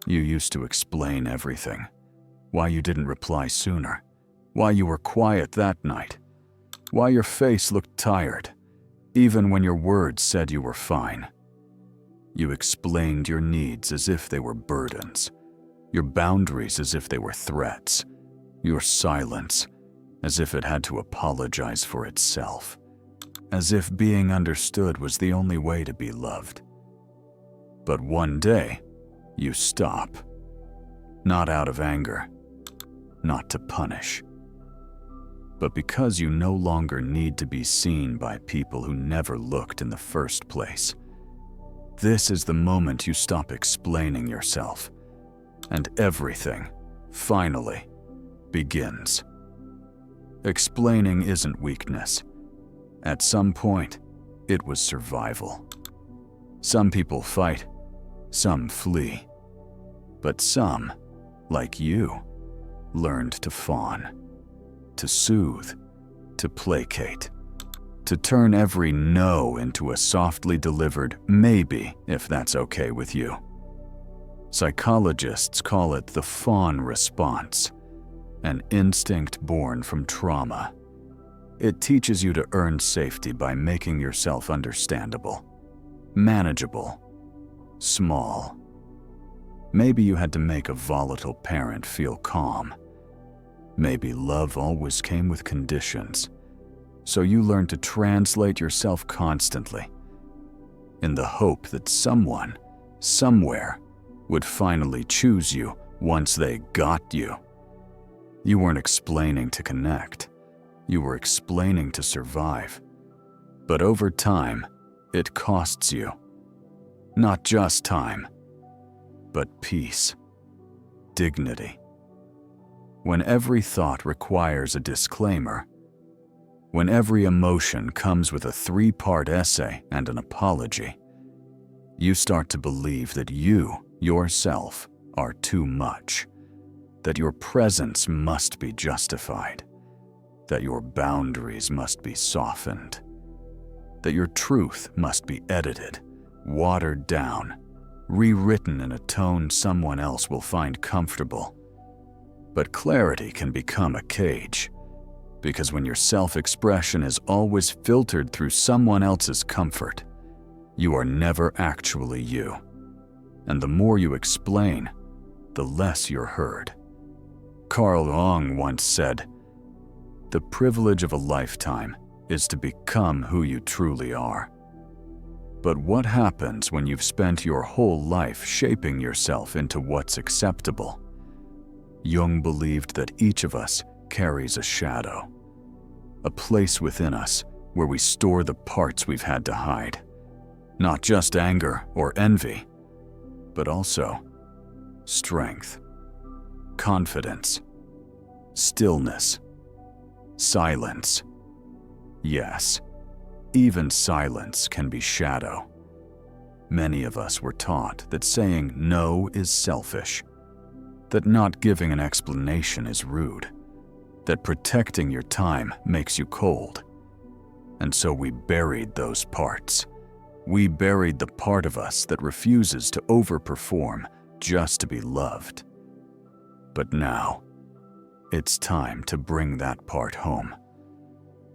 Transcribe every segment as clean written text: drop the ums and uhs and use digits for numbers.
You used to explain everything. Why you didn't reply sooner. Why you were quiet that night. Why your face looked tired, even when your words said you were fine. You explained your needs as if they were burdens, your boundaries as if they were threats, your silence as if it had to apologize for itself, as if being understood was the only way to be loved. But one day, you stop. Not out of anger, not to punish, but because you no longer need to be seen by people who never looked in the first place. This is the moment you stop explaining yourself, and everything, finally, begins. Explaining isn't weakness. At some point, it was survival. Some people fight, some flee, but some, like you, learned to fawn, to soothe, to placate, to turn every no into a softly delivered maybe, if that's okay with you. Psychologists call it the Fawn response, an instinct born from trauma. It teaches you to earn safety by making yourself understandable, manageable, small. Maybe you had to make a volatile parent feel calm. Maybe love always came with conditions, so you learned to translate yourself constantly, in the hope that someone, somewhere, would finally choose you once they got you. You weren't explaining to connect, you were explaining to survive. But over time, it costs you. Not just time, but peace, dignity. When every thought requires a disclaimer, when every emotion comes with a 3-part essay and an apology, you start to believe that you, yourself, are too much, that your presence must be justified, that your boundaries must be softened, that your truth must be edited, watered down, rewritten in a tone someone else will find comfortable. But clarity can become a cage, because when your self-expression is always filtered through someone else's comfort, you are never actually you. And the more you explain, the less you're heard. Carl Jung once said, "The privilege of a lifetime is to become who you truly are." But what happens when you've spent your whole life shaping yourself into what's acceptable? Jung believed that each of us carries a shadow, a place within us where we store the parts we've had to hide. Not just anger or envy, but also strength, confidence, stillness, silence. Yes, even silence can be shadow. Many of us were taught that saying no is selfish, that not giving an explanation is rude, that protecting your time makes you cold. And so we buried those parts. We buried the part of us that refuses to overperform just to be loved. But now, it's time to bring that part home.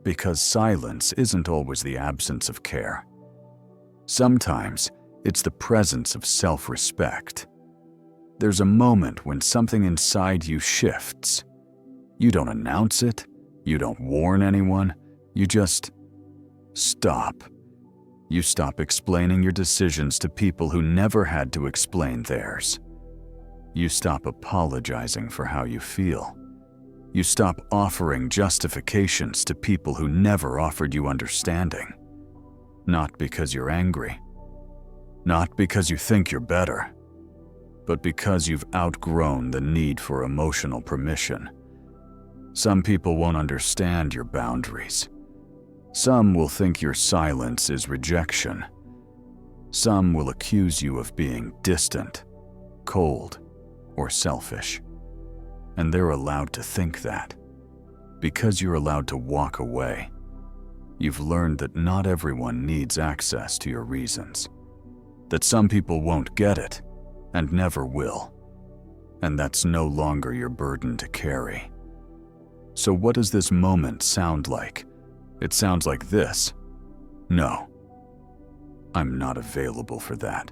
Because silence isn't always the absence of care. Sometimes it's the presence of self-respect. There's a moment when something inside you shifts. You don't announce it, you don't warn anyone, you just stop. You stop explaining your decisions to people who never had to explain theirs. You stop apologizing for how you feel. You stop offering justifications to people who never offered you understanding. Not because you're angry, not because you think you're better, but because you've outgrown the need for emotional permission. Some people won't understand your boundaries. Some will think your silence is rejection. Some will accuse you of being distant, cold, or selfish. And they're allowed to think that. Because you're allowed to walk away. You've learned that not everyone needs access to your reasons. That some people won't get it, and never will. and that's no longer your burden to carry. So what does this moment sound like? It sounds like this. No, I'm not available for that.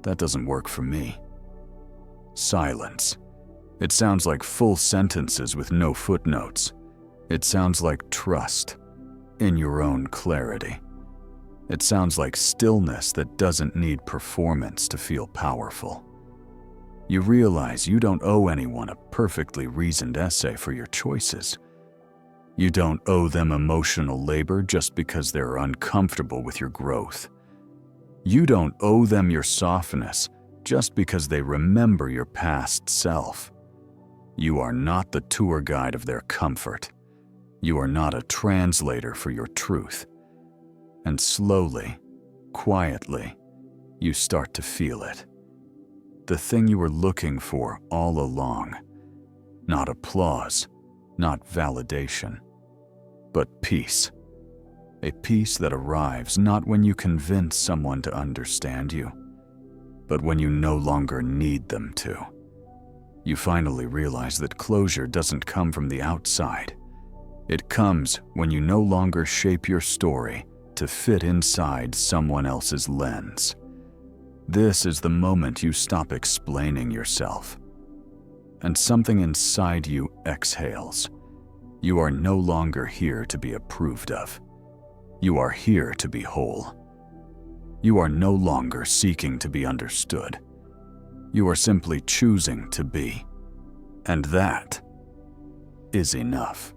That doesn't work for me. Silence. It sounds like full sentences with no footnotes. It sounds like trust in your own clarity. It sounds like stillness that doesn't need performance to feel powerful. You realize you don't owe anyone a perfectly reasoned essay for your choices. You don't owe them emotional labor just because they're uncomfortable with your growth. You don't owe them your softness just because they remember your past self. You are not the tour guide of their comfort. You are not a translator for your truth. And slowly, quietly, you start to feel it. The thing you were looking for all along. Not applause, not validation, but peace. A peace that arrives not when you convince someone to understand you, but when you no longer need them to. You finally realize that closure doesn't come from the outside. It comes when you no longer shape your story to fit inside someone else's lens. This is the moment you stop explaining yourself, and something inside you exhales. You are no longer here to be approved of. You are here to be whole. You are no longer seeking to be understood. You are simply choosing to be. And that is enough.